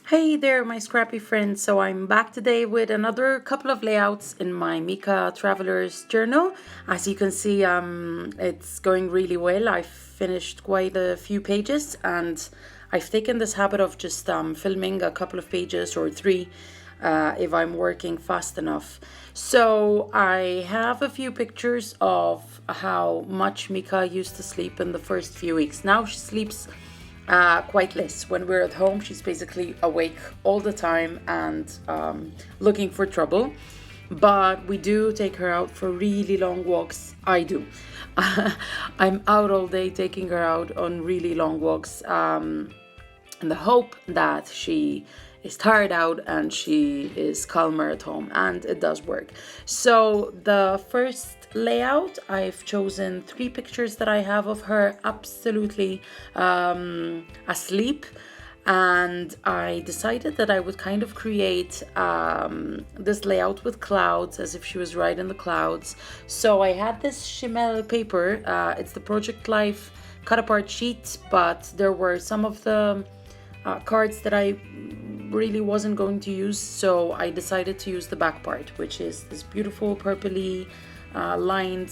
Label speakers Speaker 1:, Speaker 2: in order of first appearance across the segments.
Speaker 1: Hey there, my scrappy friends. So I'm back today with another couple of layouts in my Mika Traveler's Journal. As you can see, it's going really well. I've finished quite a few pages and I've taken this habit of just filming a couple of pages or three if I'm working fast enough. So I have a few pictures of how much Mika used to sleep in the first few weeks. Now she sleeps quite less. When we're at home, she's basically awake all the time and looking for trouble. But we do take her out for really long walks. I do. I'm out all day taking her out on really long walks in the hope that she is tired out and she is calmer at home, and it does work. So the first layout, I've chosen three pictures that I have of her absolutely asleep, and I decided that I would kind of create this layout with clouds as if she was right in the clouds. So I had this Shimel paper, it's the Project Life cut apart sheet, but there were some of the cards that I really wasn't going to use, so I decided to use the back part, which is this beautiful purpley lined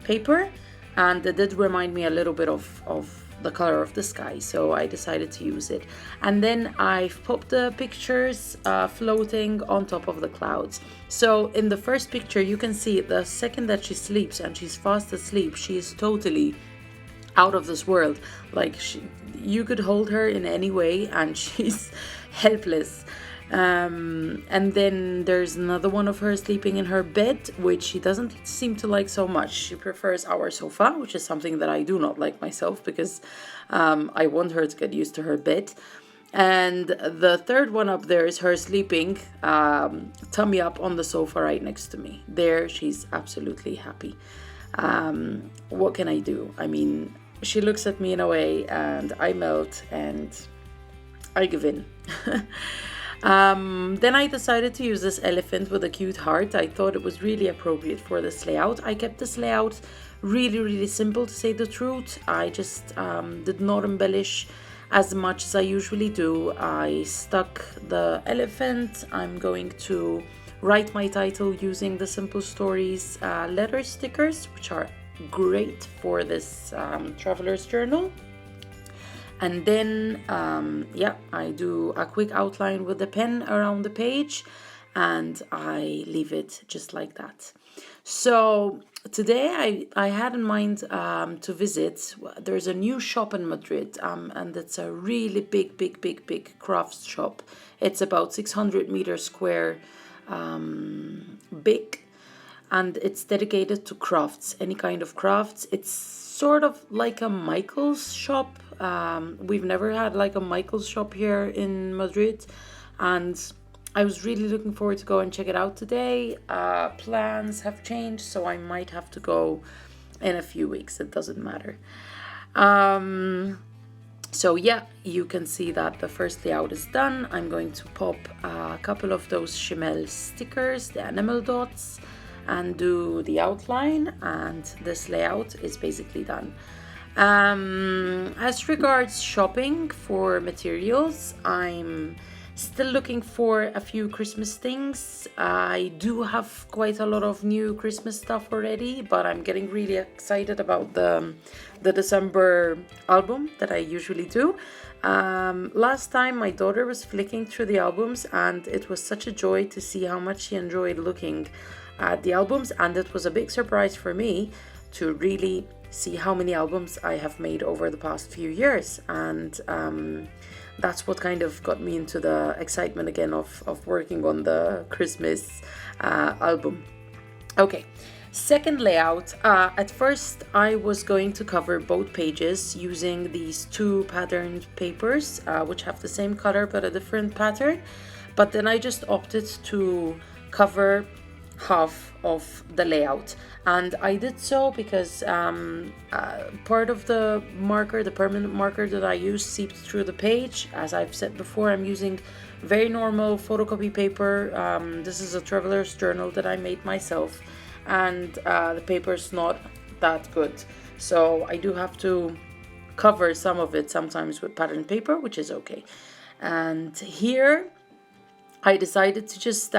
Speaker 1: paper, and it did remind me a little bit of the color of the sky, so I decided to use it. And then I've popped the pictures floating on top of the clouds. So in the first picture, you can see the second that she sleeps and she's fast asleep, she is totally out of this world. Like you could hold her in any way and she's helpless. And then there's another one of her sleeping in her bed, which she doesn't seem to like so much. She prefers our sofa, which is something that I do not like myself, because I want her to get used to her bed. And the third one up there is her sleeping tummy up on the sofa right next to me. There, she's absolutely happy. What can I do? I mean, she looks at me in a way and I melt and I give in. Then I decided to use this elephant with a cute heart. I thought it was really appropriate for this layout. I kept this layout really simple, to say the truth. I just did not embellish as much as I usually do. I stuck the elephant. I'm going to write my title using the Simple Stories letter stickers, which are great for this traveler's journal. And then I do a quick outline with the pen around the page and I leave it just like that. So today I had in mind to visit. There's a new shop in Madrid, and it's a really big crafts shop. It's about 600 meters square big, and it's dedicated to crafts, any kind of crafts. It's sort of like a Michael's shop. We've never had like a Michael's shop here in Madrid, and I was really looking forward to go and check it out today. Plans have changed, so I might have to go in a few weeks. It doesn't matter. So yeah, you can see that the first layout is done. I'm going to pop a couple of those Shimel stickers, the enamel dots, and do the outline, and this layout is basically done. As regards shopping for materials, I'm still looking for a few Christmas things. I do have quite a lot of new Christmas stuff already, but I'm getting really excited about the December album that I usually do. Last time my daughter was flicking through the albums, and it was such a joy to see how much she enjoyed looking at the albums, and it was a big surprise for me to really see how many albums I have made over the past few years. And that's what kind of got me into the excitement again of working on the Christmas album. Okay, second layout. At first I was going to cover both pages using these two patterned papers, which have the same color but a different pattern, but then I just opted to cover half of the layout, and I did so because part of the marker, the permanent marker that I use, seeped through the page. As I've said before, I'm using very normal photocopy paper. This is a traveler's journal that I made myself, and the paper is not that good, so I do have to cover some of it sometimes with patterned paper, which is okay. And here I decided to just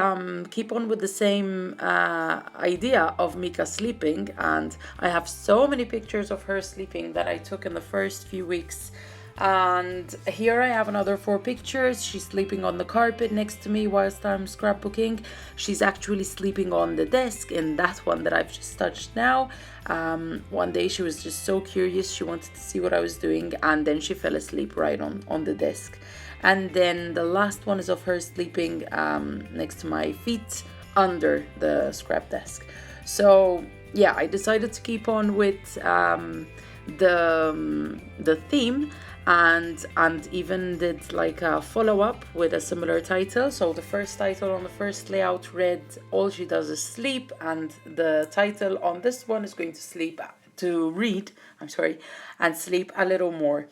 Speaker 1: keep on with the same idea of Mika sleeping, and I have so many pictures of her sleeping that I took in the first few weeks. And here I have another 4 pictures. She's sleeping on the carpet next to me whilst I'm scrapbooking. She's actually sleeping on the desk in that one that I've just touched now. One day she was just so curious, she wanted to see what I was doing, and then she fell asleep right on the desk. And then the last one is of her sleeping next to my feet under the scrap desk. So yeah, I decided to keep on with the theme, and even did like a follow-up with a similar title. So the first title on the first layout read "All She Does Is Sleep," and the title on this one is going to read and sleep a little more.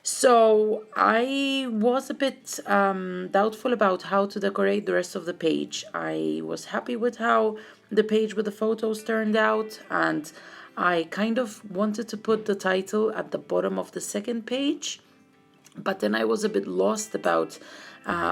Speaker 1: So I was a bit doubtful about how to decorate the rest of the page. I was happy with how the page with the photos turned out, and I kind of wanted to put the title at the bottom of the second page, but then I was a bit lost about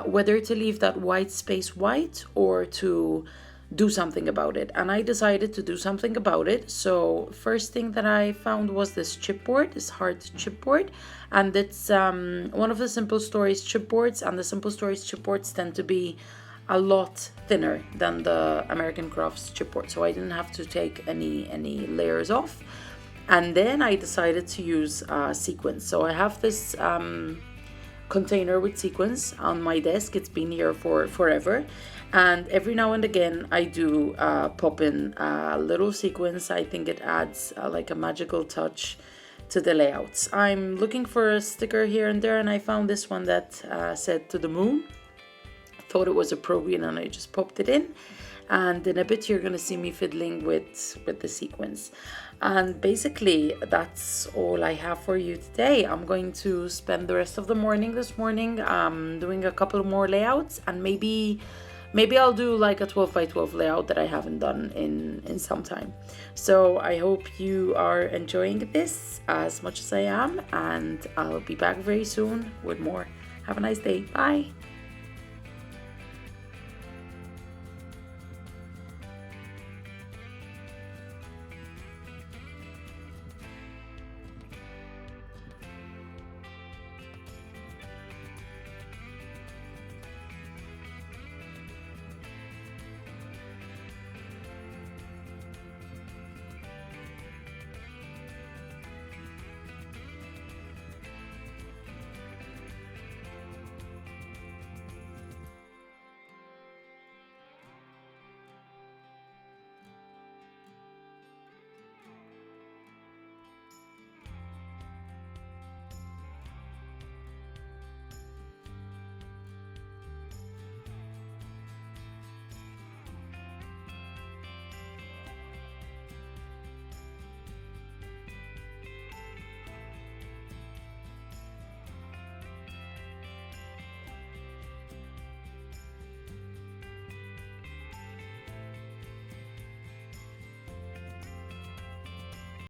Speaker 1: whether to leave that white space white or to do something about it. And I decided to do something about it. So first thing that I found was this chipboard, this hard chipboard, and it's one of the Simple Stories chipboards, and the Simple Stories chipboards tend to be a lot thinner than the American Crafts chipboard, so I didn't have to take any layers off. And then I decided to use sequins. So I have this container with sequins on my desk. It's been here for forever, and every now and again I do pop in little sequins. I think it adds like a magical touch to the layouts. I'm looking for a sticker here and there, and I found this one that said "To the Moon." Thought it was appropriate, and I just popped it in. And in a bit you're gonna see me fiddling with the sequins. And basically that's all I have for you today. I'm going to spend the rest of the morning this morning doing a couple more layouts, and maybe I'll do like a 12 by 12 layout that I haven't done in some time. So I hope you are enjoying this as much as I am, and I'll be back very soon with more. Have a nice day. Bye.